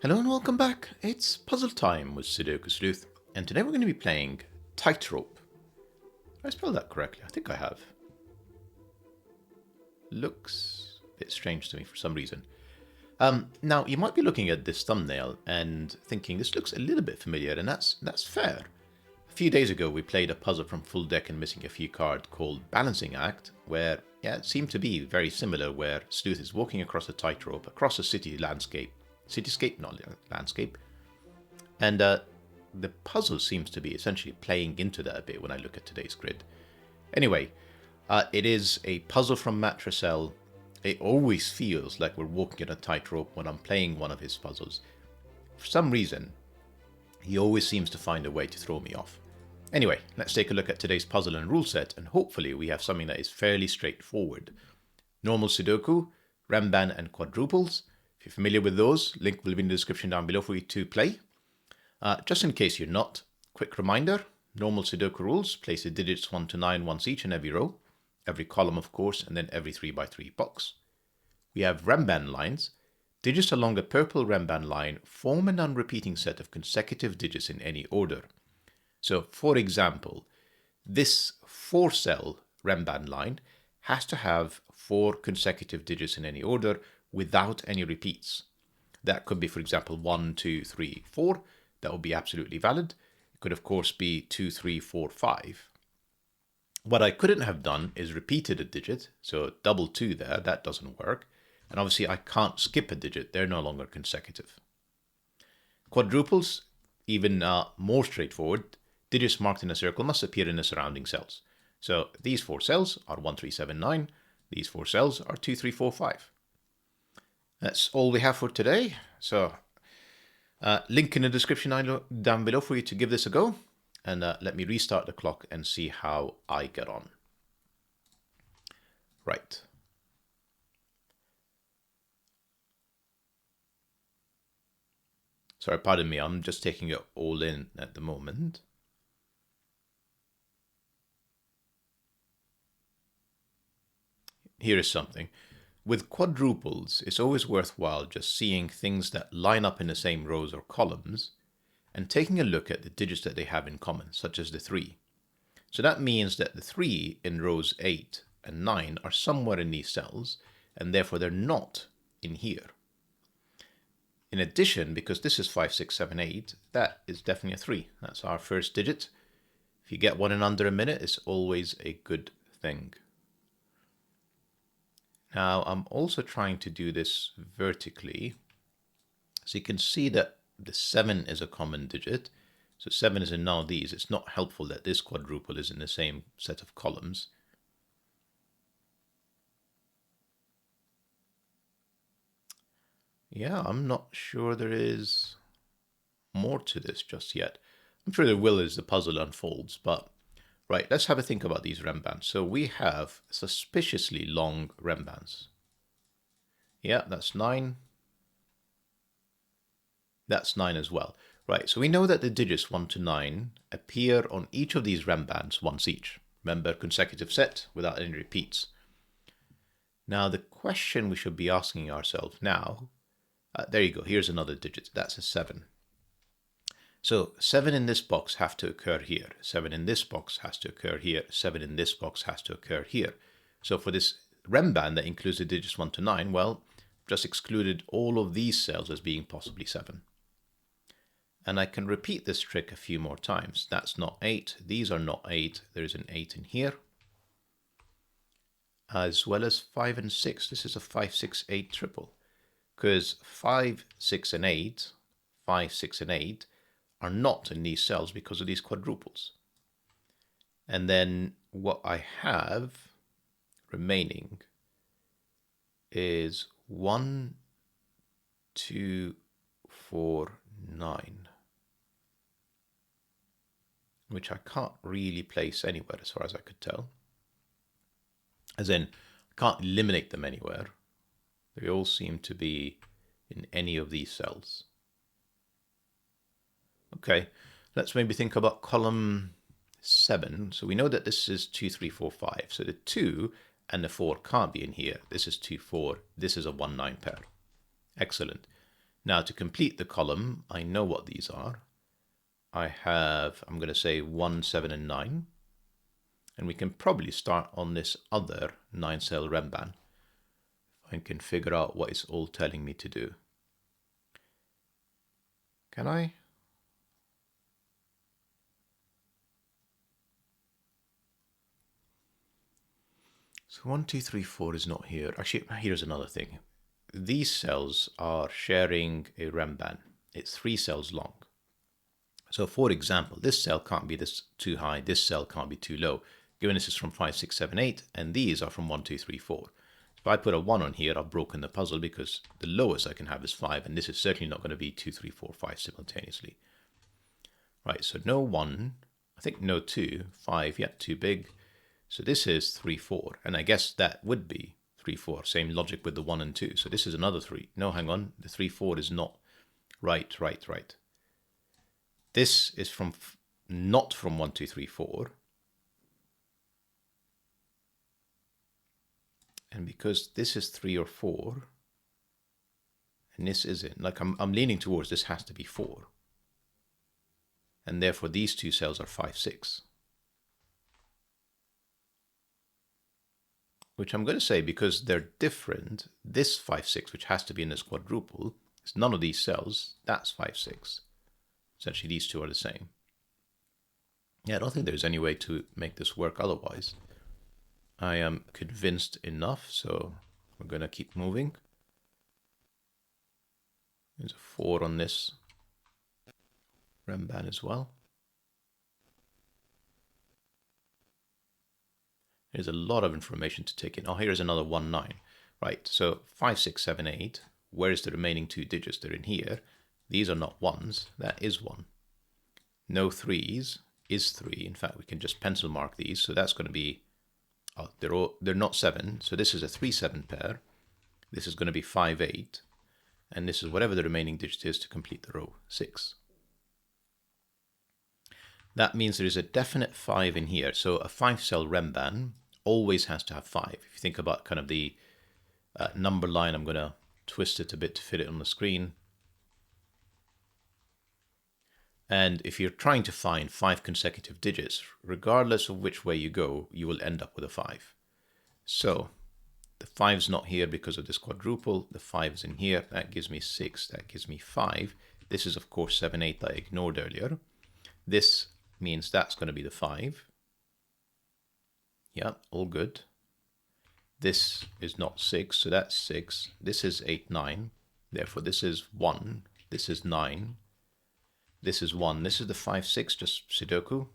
Hello and welcome back. It's puzzle time with Sudoku Sleuth, and today we're going to be playing Tightrope. Did I spell that correctly? I think I have. Looks a bit strange to me for some reason. Now, you might be looking at this thumbnail and thinking this looks a little bit familiar, and that's fair. A few days ago, we played a puzzle from full deck and missing a few cards called Balancing Act, where it seemed to be very similar, where Sleuth is walking across a tightrope, across a city landscape. Cityscape, not landscape. And the puzzle seems to be essentially playing into that a bit when I look at today's grid. Anyway, it is a puzzle from Tressel. It always feels like we're walking on a tightrope when I'm playing one of his puzzles. For some reason, he always seems to find a way to throw me off. Anyway, let's take a look at today's puzzle and rule set, and hopefully we have something that is fairly straightforward. Normal Sudoku, Renban and Quadruples. If you're familiar with those, link will be in the description down below for you to play. Just in case you're not, quick reminder, normal Sudoku rules, place the digits 1 to 9 once each in every row, every column of course, and then every 3x3 box. We have Renban lines. Digits along a purple Renban line form a non-repeating set of consecutive digits in any order. So, for example, this 4-cell Renban line has to have 4 consecutive digits in any order without any repeats. That could be, for example, 1, 2, 3, 4. That would be absolutely valid. It could, of course, be 2, 3, 4, 5. What I couldn't have done is repeated a digit, so double 2 there, that doesn't work. And obviously I can't skip a digit, they're no longer consecutive. Quadruples, even more straightforward. Digits marked in a circle must appear in the surrounding cells. So these 4 cells are 1, 3, 7, 9. These 4 cells are 2, 3, 4, 5. That's all we have for today. So link in the description down below for you to give this a go. And let me restart the clock and see how I get on. Right. Sorry, pardon me, I'm just taking it all in at the moment. Here is something. With quadruples, it's always worthwhile just seeing things that line up in the same rows or columns and taking a look at the digits that they have in common, such as the 3. So that means that the 3 in rows 8 and 9 are somewhere in these cells, and therefore they're not in here. In addition, because this is 5, 6, 7, 8, that is definitely a 3. That's our first digit. If you get one in under a minute, it's always a good thing. Now, I'm also trying to do this vertically. So you can see that the 7 is a common digit. So 7 is in none of these. It's not helpful that this quadruple is in the same set of columns. Yeah, I'm not sure there is more to this just yet. I'm sure there will as the puzzle unfolds, but right, let's have a think about these Renbans. So we have suspiciously long Renbans. Yeah, that's 9. That's 9 as well. Right, so we know that the digits 1 to 9 appear on each of these Renbans once each. Remember, consecutive set without any repeats. Now, the question we should be asking ourselves now, there you go, here's another digit, that's a 7. So 7 in this box have to occur here, 7 in this box has to occur here, 7 in this box has to occur here. So for this Renban that includes the digits 1 to 9, well, just excluded all of these cells as being possibly 7. And I can repeat this trick a few more times. That's not 8, these are not 8, there's an 8 in here. As well as 5 and 6, this is a 5, 6, 8 triple. Because 5, 6, and 8, 5, 6, and 8 are not in these cells because of these quadruples. And then what I have remaining is 1, 2, 4, 9, which I can't really place anywhere as far as I could tell. As in, I can't eliminate them anywhere. They all seem to be in any of these cells. Okay, let's maybe think about column 7. So we know that this is 2, 3, 4, 5. So the 2 and the 4 can't be in here. This is 2, 4. This is a 1, 9 pair. Excellent. Now to complete the column, I know what these are. I have, I'm going to say 1, 7, and 9. And we can probably start on this other 9-cell Renban. If I can figure out what it's all telling me to do. Can I? So 1, 2, 3, 4 is not here. Actually, here's another thing. These cells are sharing a Renban. It's 3 cells long. So for example, this cell can't be this too high, this cell can't be too low, given this is from 5, 6, 7, 8, and these are from 1, 2, 3, 4. If I put a 1 on here, I've broken the puzzle because the lowest I can have is 5, and this is certainly not going to be 2, 3, 4, 5 simultaneously. Right, so no 1, I think no 2, 5, yeah, too big. So this is 3, 4, and I guess that would be 3, 4, same logic with the 1 and 2. So this is another 3. No, hang on, the 3, 4 is not. Right. This is from not from 1, 2, 3, 4. And because this is 3 or 4, and this isn't, like I'm leaning towards this has to be 4. And therefore these two cells are 5, 6. Which I'm going to say, because they're different, this 5, 6, which has to be in this quadruple, is none of these cells, that's 5, 6. Essentially, these two are the same. Yeah, I don't think there's any way to make this work otherwise. I am convinced enough, so we're going to keep moving. There's a 4 on this Renban as well. There's a lot of information to take in. Oh, here's another 1, 9. Right, so 5, 6, 7, 8. Where is the remaining 2 digits? They're in here. These are not 1s. That is 1. No 3s is 3. In fact, we can just pencil mark these. So that's going to be, oh, they're not 7. So this is a 3, 7 pair. This is going to be 5, 8. And this is whatever the remaining digit is to complete the row, 6. That means there is a definite 5 in here. So a 5-cell Renban always has to have 5. If you think about kind of the number line, I'm going to twist it a bit to fit it on the screen. And if you're trying to find 5 consecutive digits, regardless of which way you go, you will end up with a 5. So the 5's not here because of this quadruple. The 5 is in here. That gives me 6. That gives me 5. This is, of course, 7, 8 that I ignored earlier. This means that's going to be the 5. Yeah, all good. This is not 6, so that's 6. This is 8, 9. Therefore, this is 1. This is 9. This is 1. This is the 5, 6, just Sudoku.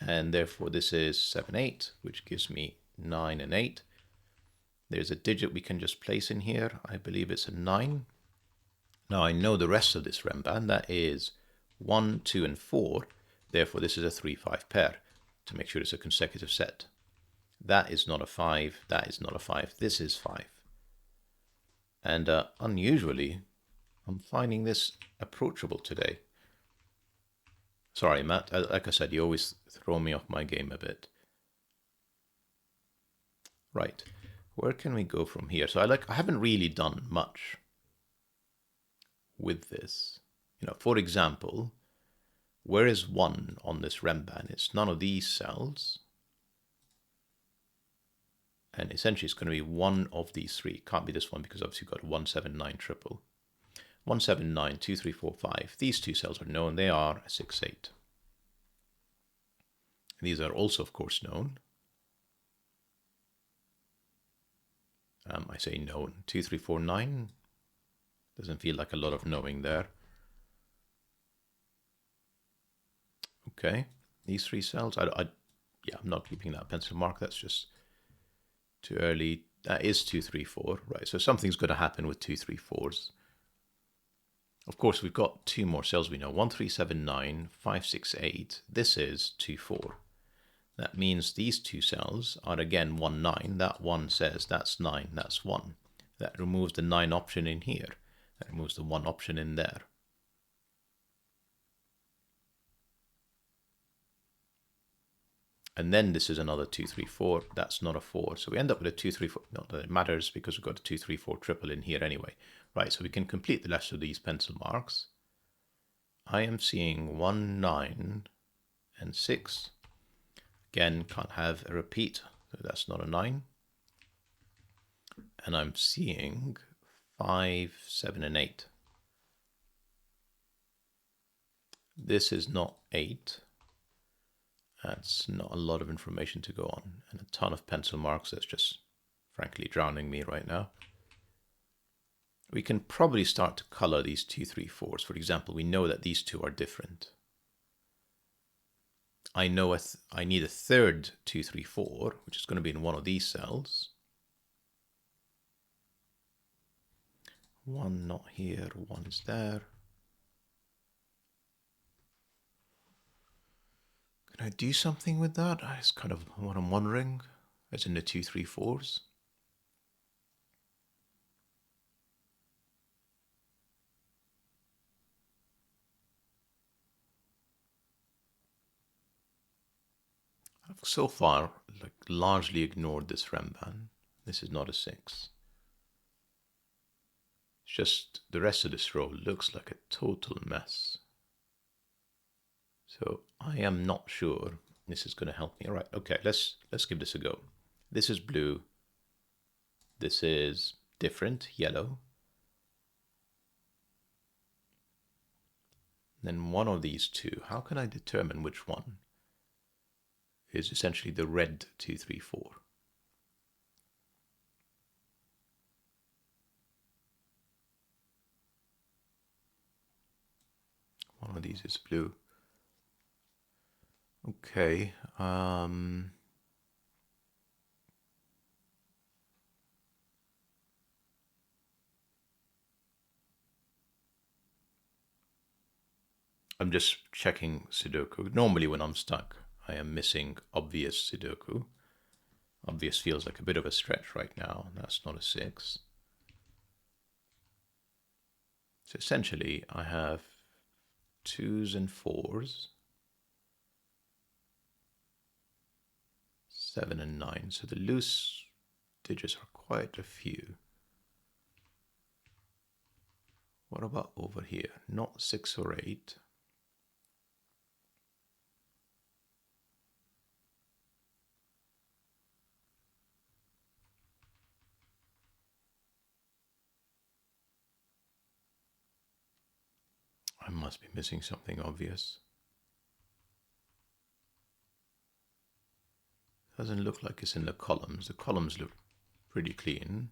And therefore, this is 7, 8, which gives me 9 and 8. There's a digit we can just place in here. I believe it's a 9. Now, I know the rest of this Renban. That is 1, 2, and 4. Therefore, this is a 3, 5 pair to make sure it's a consecutive set. That is not a 5. That is not a 5. This is 5. And unusually, I'm finding this approachable today. Sorry, Matt. Like I said, you always throw me off my game a bit. Right. Where can we go from here? So I haven't really done much with this. For example, where is 1 on this Renban? It's none of these cells. And essentially it's going to be one of these 3. It can't be this one because obviously you've got 1, 7, 9 triple. 1, 7, 9, 2, 3, 4, 5. These 2 cells are known. They are 6, 8. These are also, of course, known. I say known. 2, 3, 4, 9. Doesn't feel like a lot of knowing there. Okay, these 3 cells. Yeah, I'm not keeping that pencil mark. That's just too early. That is 2, 3, 4. Right, so something's going to happen with 2, 3, 4s. Of course, we've got 2 more cells we know. 1, 3, 7, 9, 5, 6, 8. This is 2, 4. That means these 2 cells are again 1, 9. That 1 says that's 9, that's 1. That removes the 9 option in here. That removes the 1 option in there. And then this is another 2, 3, 4. That's not a 4. So we end up with a 2, 3, 4. Not that it matters because we've got a 2, 3, 4 triple in here anyway. Right, so we can complete the rest of these pencil marks. I am seeing 1, 9, and 6. Again, can't have a repeat, so that's not a 9. And I'm seeing 5, 7, and 8. This is not 8. That's not a lot of information to go on. And a ton of pencil marks that's just frankly drowning me right now. We can probably start to color these 2, 3, 4s. For example, we know that these two are different. I know I need a third 2, 3, 4, which is going to be in one of these cells. One not here, one is there. Can I do something with that? That's kind of what I'm wondering, as in the 2, 3, 4s. I've so far largely ignored this Renban. This is not a 6. It's just the rest of this row looks like a total mess. So I am not sure this is going to help me. All right, okay, let's give this a go. This is blue. This is different, yellow. Then one of these two, how can I determine which one is essentially the red 2, 3, 4? One of these is blue. Okay. I'm just checking Sudoku. Normally when I'm stuck, I am missing obvious Sudoku. Obvious feels like a bit of a stretch right now. That's not a 6. So essentially I have 2s and 4s. 7 and 9. So the loose digits are quite a few. What about over here? Not 6 or 8. I must be missing something obvious. Doesn't look like it's in the columns. The columns look pretty clean.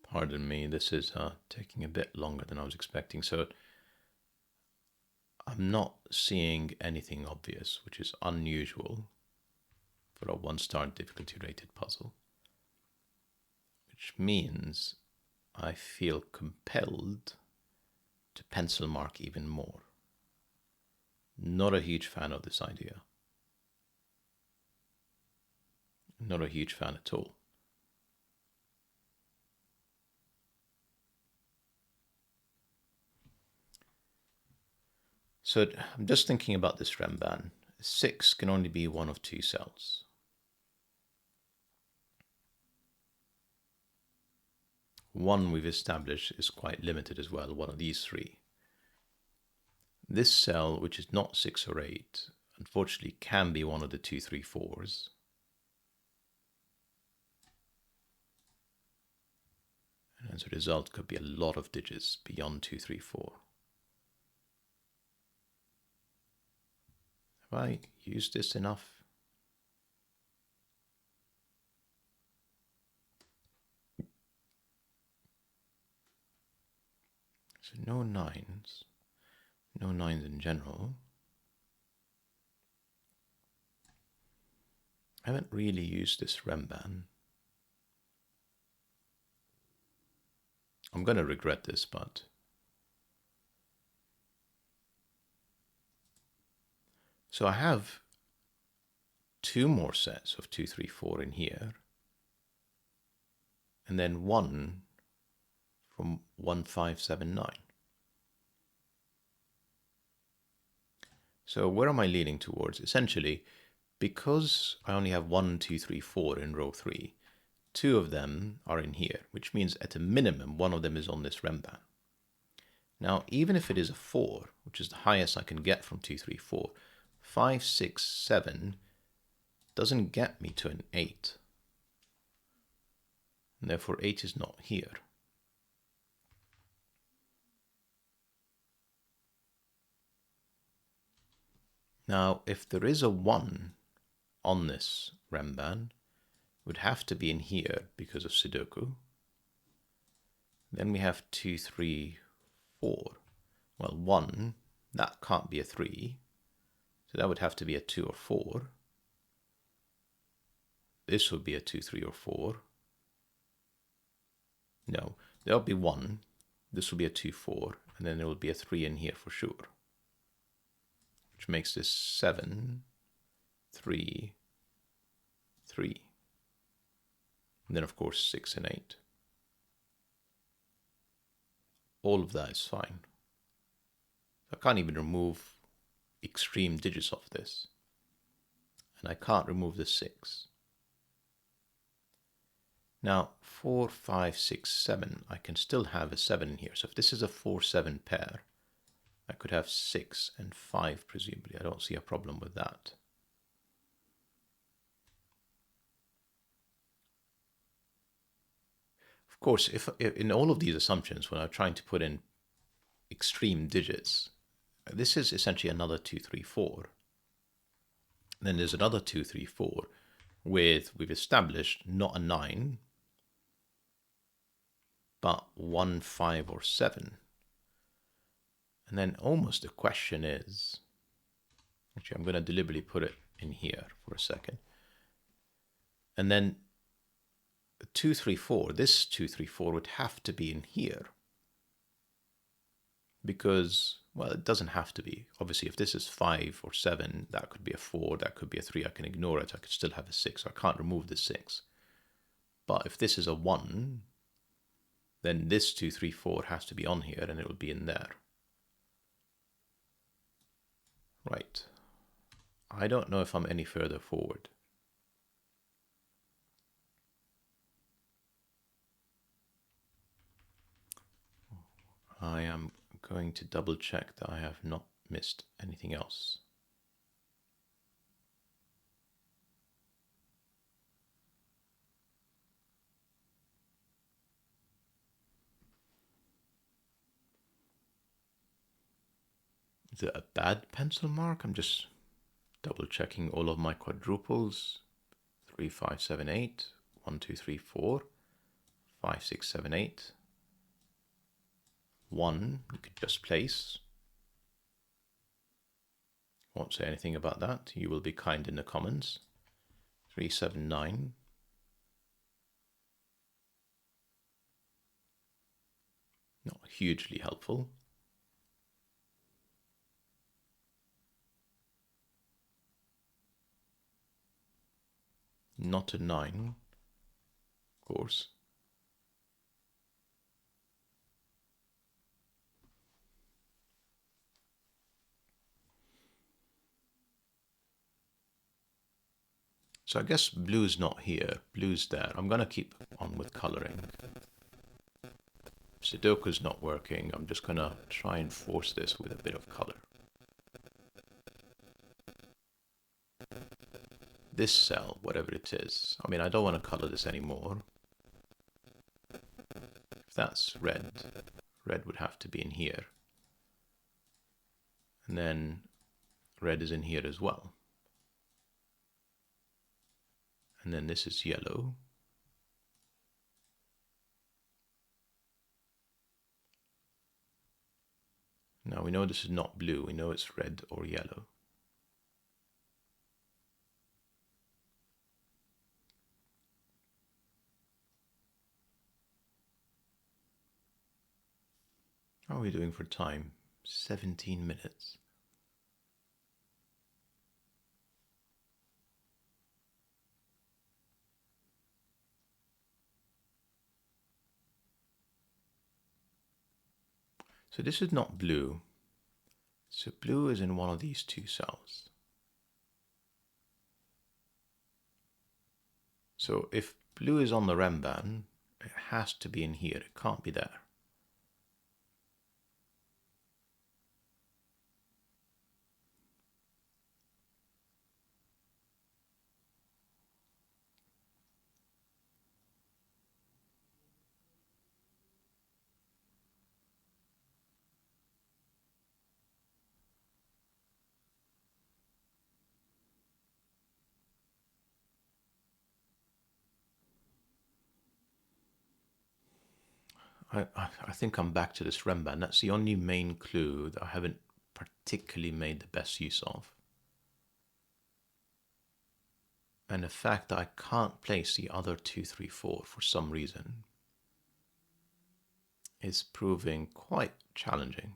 Pardon me, this is taking a bit longer than I was expecting. So I'm not seeing anything obvious, which is unusual for a 1-star difficulty rated puzzle. Which means I feel compelled to pencil mark even more. Not a huge fan of this idea. Not a huge fan at all. So I'm just thinking about this Renban. 6 can only be one of 2 cells. One we've established is quite limited as well, one of these 3. This cell, which is not 6 or 8, unfortunately can be one of the 2, 3, 4s. And as a result, could be a lot of digits beyond 2, 3, 4. Have I used this enough? So no 9s. No 9s in general. I haven't really used this Renban. I'm going to regret this, but So I have 2 more sets of 2, 3, 4 in here, and then 1 from 1, 5, 7, 9. So where am I leaning towards? Essentially, because I only have 1, 2, 3, 4 in row 3, 2 of them are in here, which means at a minimum, 1 of them is on this Renban. Now, even if it is a 4, which is the highest I can get from 2, 3, 4, 5, 6, 7 doesn't get me to an 8. And therefore 8 is not here. Now, if there is a 1 on this Renban, it would have to be in here because of Sudoku. Then we have 2, 3, 4. Well, 1, that can't be a 3. So that would have to be a 2 or 4. This would be a 2, 3, or 4. No, there'll be 1. This will be a 2, 4. And then there will be a 3 in here for sure. Which makes this 7, 3, 3. And then, of course, 6 and 8. All of that is fine. I can't even remove extreme digits off this. And I can't remove the 6. Now, 4, 5, 6, 7, I can still have a 7 in here. So if this is a 4, 7 pair, I could have 6 and 5, presumably. I don't see a problem with that. Of course, if in all of these assumptions, when I'm trying to put in extreme digits, this is essentially another 2, 3, 4. Then there's another 2, 3, 4 with, we've established, not a 9, but 1, 5, or 7. And then almost the question is, actually I'm going to deliberately put it in here for a second. And then 2, 3, 4, this 2, 3, 4 would have to be in here. Because, well, it doesn't have to be. Obviously, if this is 5 or 7, that could be a 4, that could be a 3. I can ignore it. I could still have a 6. I can't remove the 6. But if this is a 1, then this 2, 3, 4 has to be on here, and it will be in there. Right. I don't know if I'm any further forward. I am going to double check that I have not missed anything else. Is it a bad pencil mark? I'm just double checking all of my quadruples. 3, 5, 7, 8. 1, 2, 3, 4. 5, 6, 7, 8. 1, you could just place. Won't say anything about that. You will be kind in the comments. 3, 7, 9. Not hugely helpful. Not a 9, of course. So I guess blue's not here, blue's there. I'm gonna keep on with coloring. Sudoku's not working. I'm just gonna try and force this with a bit of color. This cell, whatever it is, I mean, I don't want to color this anymore. If that's red, red would have to be in here. And then red is in here as well. And then this is yellow. Now we know this is not blue, we know it's red or yellow. How are we doing for time? 17 minutes. So this is not blue. So blue is in one of these two cells. So if blue is on the Renban, it has to be in here. It can't be there. I think I'm back to this Renban. That's the only main clue that I haven't particularly made the best use of. And the fact that I can't place the other 2, 3, 4 for some reason is proving quite challenging.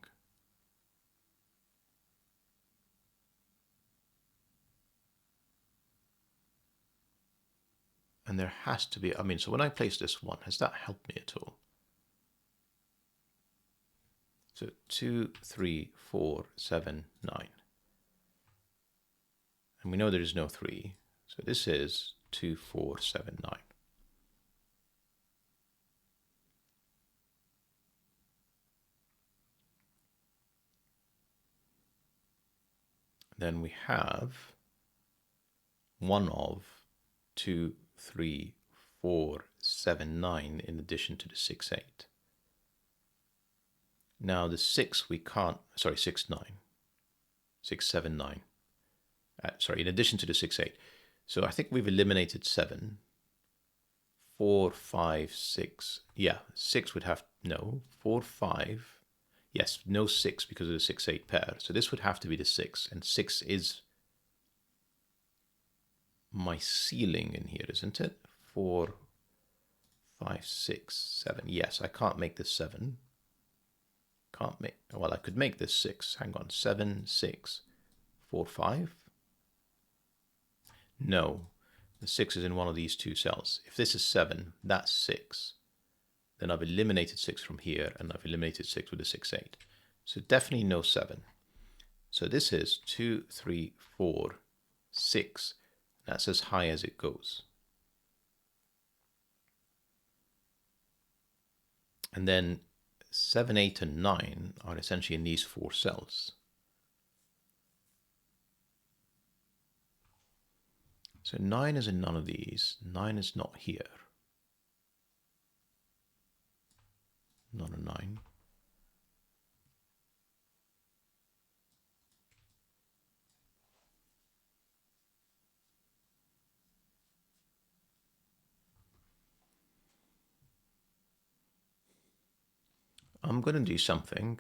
And there has to be, I mean, so when I place this one, has that helped me at all? So 2, 3, 4, 7, 9. And we know there is no 3. So this is 2, 4, 7, 9. Then we have 1 of 2, 3, 4, 7, 9 in addition to the 6, 8. Now the 6 we can't, sorry, 6, 9. 6, 7, 9. Sorry, in addition to the 6, 8. So I think we've eliminated 7. 4, 5, 6. Yeah, 6 would have, no, 4, 5. Yes, no 6 because of the 6, 8 pair. So this would have to be the 6. And 6 is my ceiling in here, isn't it? 4, 5, 6, 7. Yes, I can't make this 7. Can't make, well, I could make this 6. Hang on, 7, 6, 4, 5. No, the 6 is in one of these two cells. If this is 7, that's 6. Then I've eliminated 6 from here, and I've eliminated 6 with the 6, 8. So definitely no 7. So this is 2, 3, 4, 6. That's as high as it goes. And then 7, 8, and 9 are essentially in these 4 cells. So 9 is in none of these. 9 is not here. Not a 9. I'm going to do something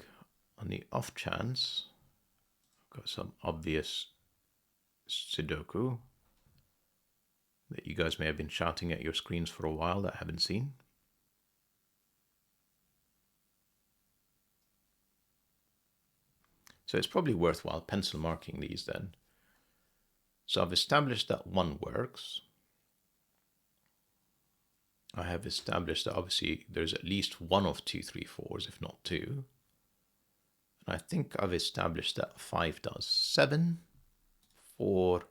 on the off chance. I've got some obvious Sudoku that you guys may have been shouting at your screens for a while that I haven't seen. So it's probably worthwhile pencil marking these then. So I've established that 1 works. I have established that obviously there's at least 1 of 2, 3, 4s, if not 2. And I think I've established that 5 does. 7, 4,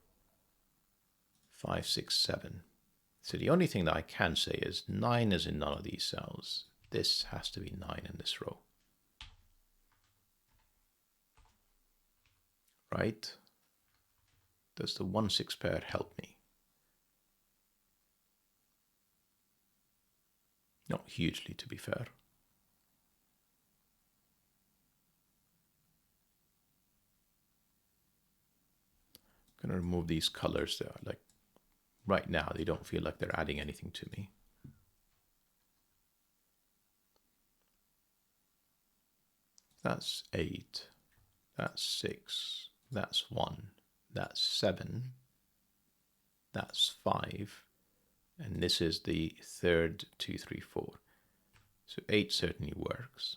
5, 6, 7. So the only thing that I can say is 9 is in none of these cells. This has to be 9 in this row. Right? Does the 1, 6 pair help me? Not hugely, to be fair. I'm going to remove these colors that are like, right now, they don't feel like they're adding anything to me. That's 8. That's 6. That's 1. That's 7. That's 5. And this is the third 2, 3, 4. So 8 certainly works.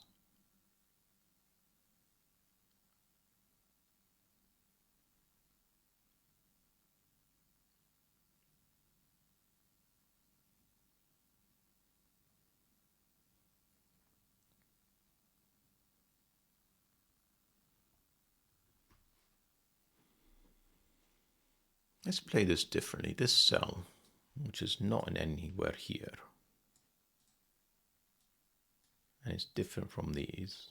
Let's play this differently. This cell, which is not in anywhere here, and it's different from these.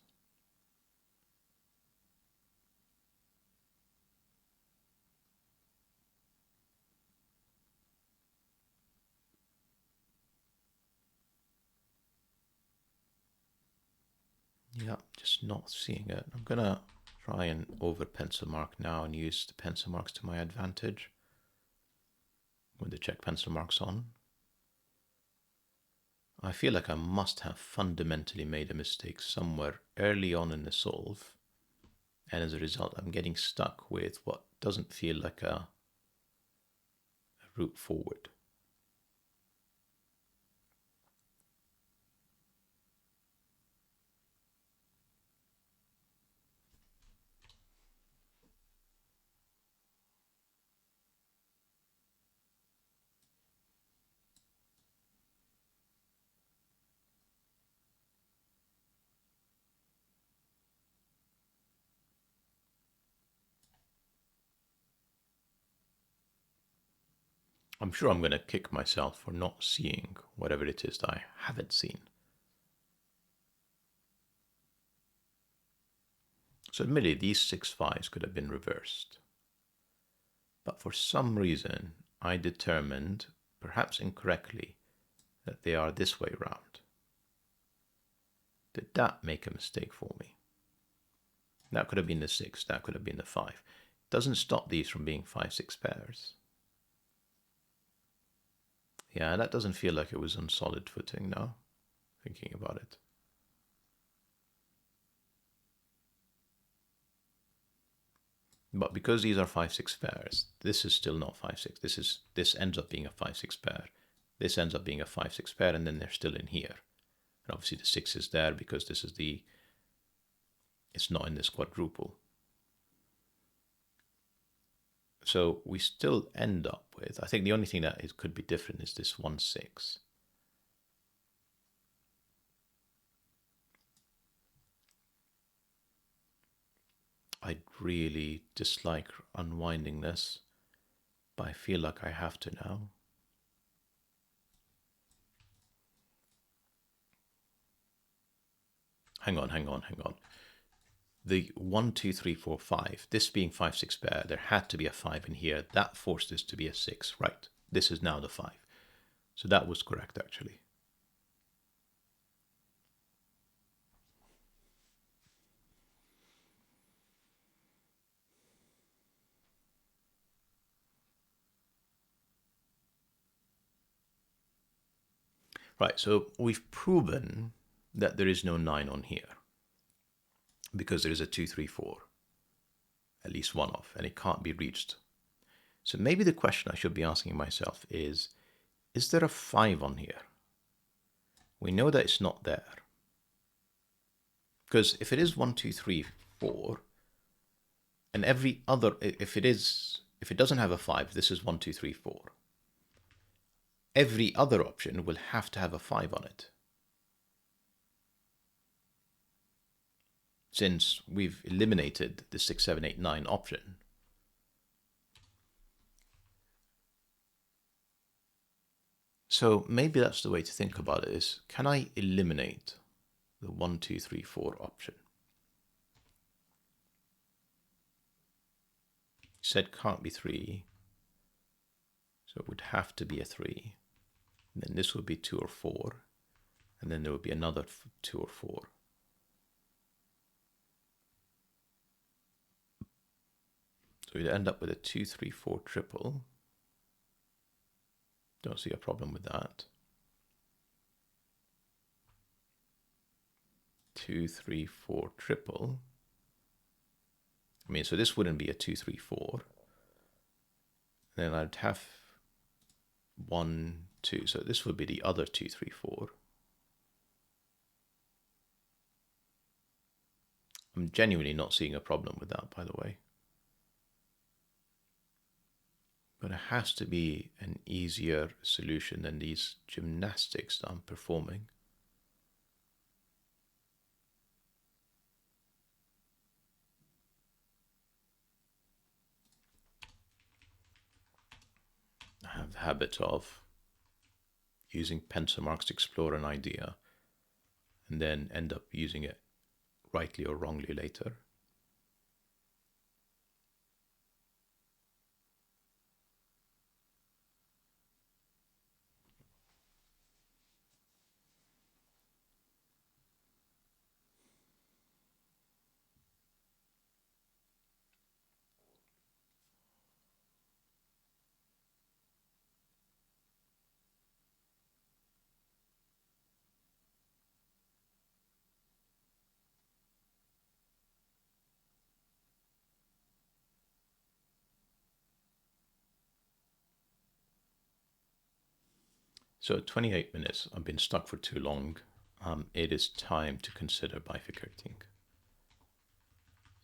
Yeah, just not seeing it. I'm gonna try and over pencil mark now and use the pencil marks to my advantage with the check pencil marks on. I feel like I must have fundamentally made a mistake somewhere early on in the solve, and as a result I'm getting stuck with what doesn't feel like a route forward. I'm sure I'm going to kick myself for not seeing whatever it is that I haven't seen. So admittedly, these 6 5s could have been reversed. But for some reason, I determined, perhaps incorrectly, that they are this way round. Did that make a mistake for me? That could have been the 6, that could have been the 5. It doesn't stop these from being 5 6 pairs. Yeah, that doesn't feel like it was on solid footing now, thinking about it. But because these are 5 6 pairs, this is still not 5 6. This ends up being a 5 6 pair. This ends up being a 5 6 pair, and then they're still in here. And obviously the 6 is there because this is it's not in this quadruple. So we still end up with, I think the only thing that it could be different is this 1 6. I'd really dislike unwinding this, but I feel like I have to now. Hang on. The 1 2 3 4 5, this being 5 6 pair, there had to be a 5 in here. That forced this to be a 6, right? This is now the 5. So that was correct, actually. Right, so we've proven that there is no 9 on here because there is a 2 3 4, at least one off, and it can't be reached. So maybe the question I should be asking myself is there a 5 on here? We know that it's not there. Because if it is 1 2 3 4, and every other, if it doesn't have a 5, this is 1 2 3 4. Every other option will have to have a 5 on it, since we've eliminated the 6 7 8 9 option. So maybe that's the way to think about it, is can I eliminate the 1 2 3 4 option? Said can't be 3, so it would have to be a 3. And then this would be 2 or 4, and then there would be another 2 or 4. So we'd end up with a 2 3 4 triple. Don't see a problem with that. 2 3 4 triple. I mean, so this wouldn't be a 2 3 4. Then I'd have 1 2. So this would be the other 2 3 4. I'm genuinely not seeing a problem with that, by the way. But it has to be an easier solution than these gymnastics that I'm performing. have the habit of using pencil marks to explore an idea and then end up using it rightly or wrongly later. So 28 minutes, I've been stuck for too long. It is time to consider bifurcating.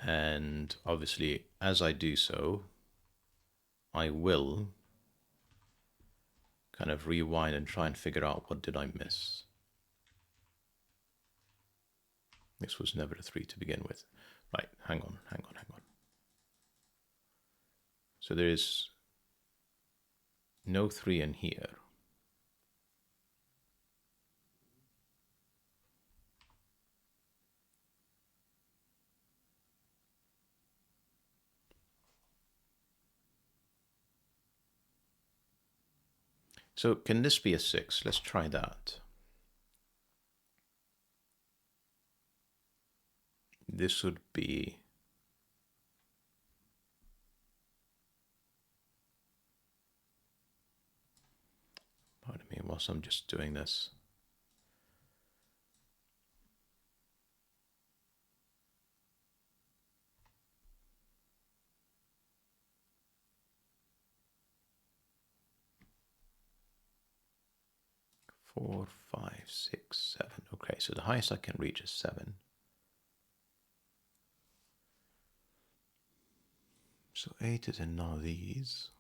And obviously, as I do so, I will kind of rewind and try and figure out what did I miss. This was never a 3 to begin with. Right, hang on. So there is no 3 in here. So can this be a 6? Let's try that. This would be... Pardon me whilst I'm just doing this. Four, 5, 6, 7. Okay, so the highest I can reach is 7. So 8 is in none of these.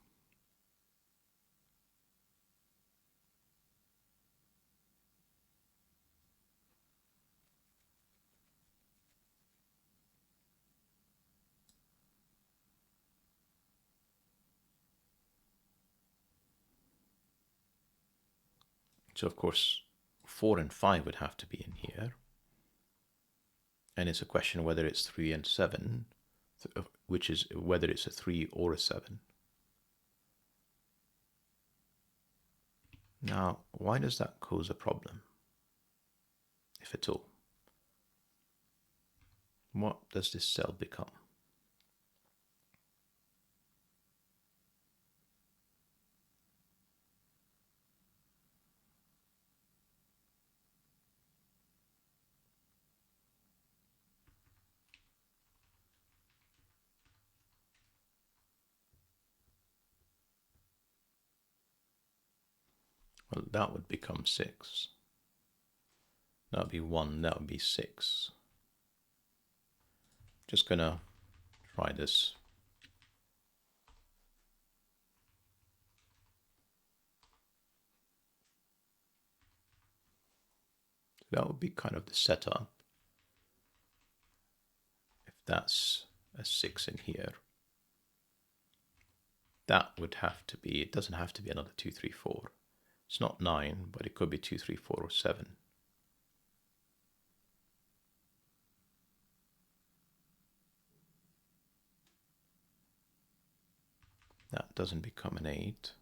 So of course 4 and 5 would have to be in here. And it's a question whether it's 3 and 7, which is whether it's a 3 or a 7. Now, why does that cause a problem, if at all? What does this cell become? Well, that would become 6. That would be 1, that would be 6. Just gonna try this. That would be kind of the setup. If that's a 6 in here, that would have to be, it doesn't have to be another 2, 3, 4. It's not 9, but it could be 2, 3, 4, or 7. That doesn't become an 8.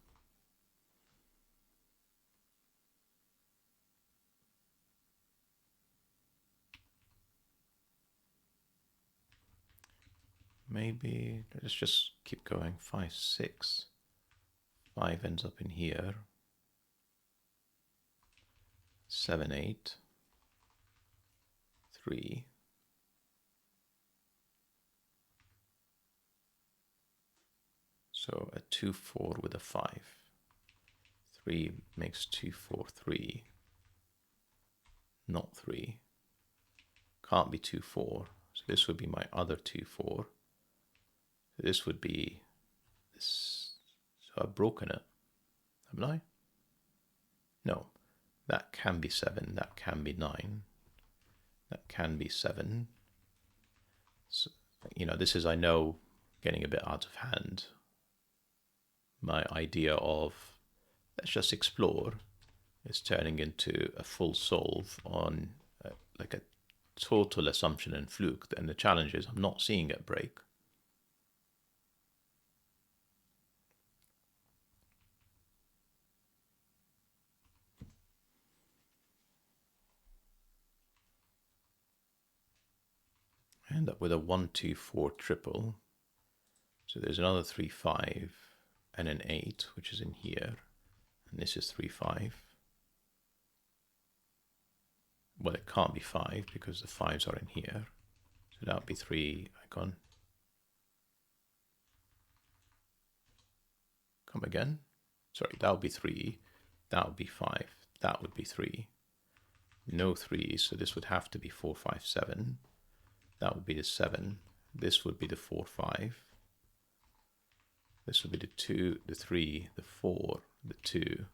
Maybe, let's just keep going. 5, 6. 5 ends up in here. 7, 8. 3. So a 2, 4 with a 5. 3 makes 2, 4, 3. Not 3. Can't be 2, 4. So this would be my other 2, 4. This would be this. So I've broken it, haven't I? No. That can be 7. That can be 9. That can be 7. So, you know, this is, I know, getting a bit out of hand. My idea of let's just explore is turning into a full solve on like a total assumption and fluke. Then the challenge is I'm not seeing it break. I end up with a 1, 2, 4 triple. So there's another 3, 5 and an 8, which is in here. And this is 3, 5. Well, it can't be 5 because the 5s are in here. So that would be 3 icon. Come again. Sorry, that would be 3. That would be 5. That would be 3. No 3, so this would have to be 4, 5, 7. That would be the 7. This would be the 4, 5. This would be the 2, the 3, the 4, the 2,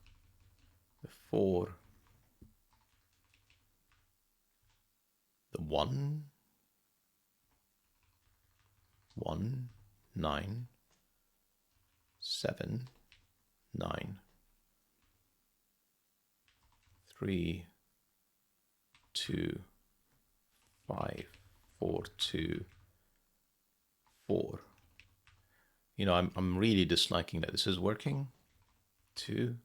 the 4, the 1, 1, 9, 7, 9, 3, 2, 5, 4, 2, 4. You know, I'm really disliking that this is working. 2.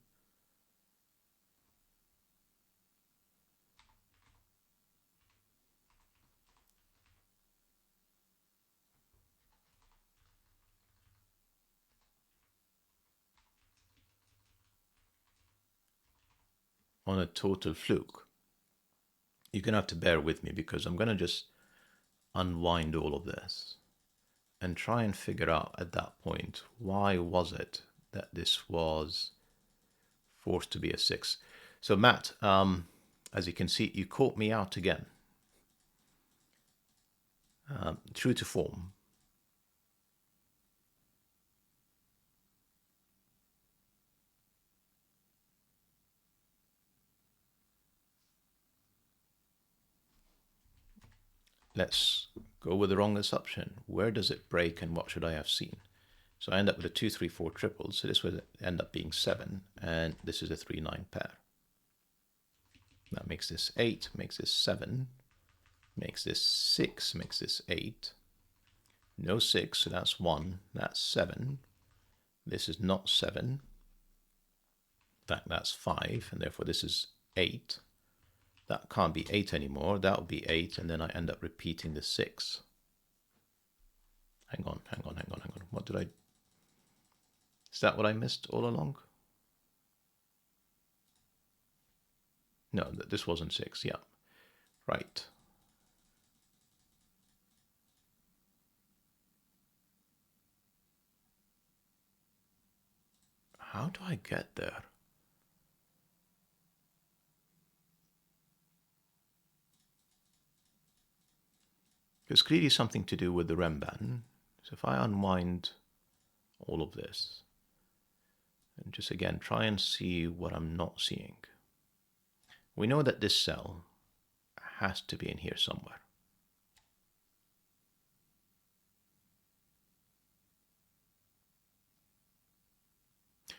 On a total fluke. You're going to have to bear with me because I'm going to just unwind all of this and try and figure out at that point, why was it that this was forced to be a 6? So Matt, as you can see, you caught me out again. True to form. Let's go with the wrong assumption. Where does it break and what should I have seen? So I end up with a 2, 3, 4 triple. So this would end up being 7. And this is a 3, 9 pair. That makes this 8, makes this 7, makes this 6, makes this 8. No 6, so that's 1, that's 7. This is not 7. In fact, that's 5, and therefore this is 8. That can't be 8 anymore. That would be 8, and then I end up repeating the 6. Hang on. What did I... Is that what I missed all along? No, this wasn't 6, yeah. Right. How do I get there? There's clearly something to do with the Renban. So if I unwind all of this, and just again try and see what I'm not seeing. We know that this cell has to be in here somewhere.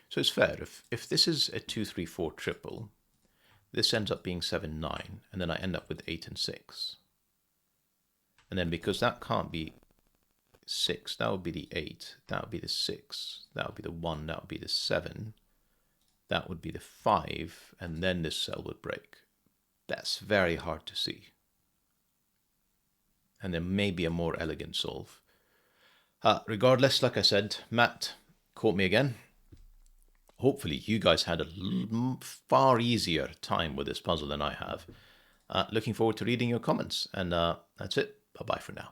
So it's fair, if this is a 2, 3, 4 triple, this ends up being 7, 9, and then I end up with 8 and 6. And then because that can't be 6, that would be the 8, that would be the 6, that would be the 1, that would be the 7, that would be the 5, and then this cell would break. That's very hard to see. And there may be a more elegant solve. Regardless, like I said, Matt caught me again. Hopefully you guys had a far easier time with this puzzle than I have. Looking forward to reading your comments, and that's it. Bye-bye for now.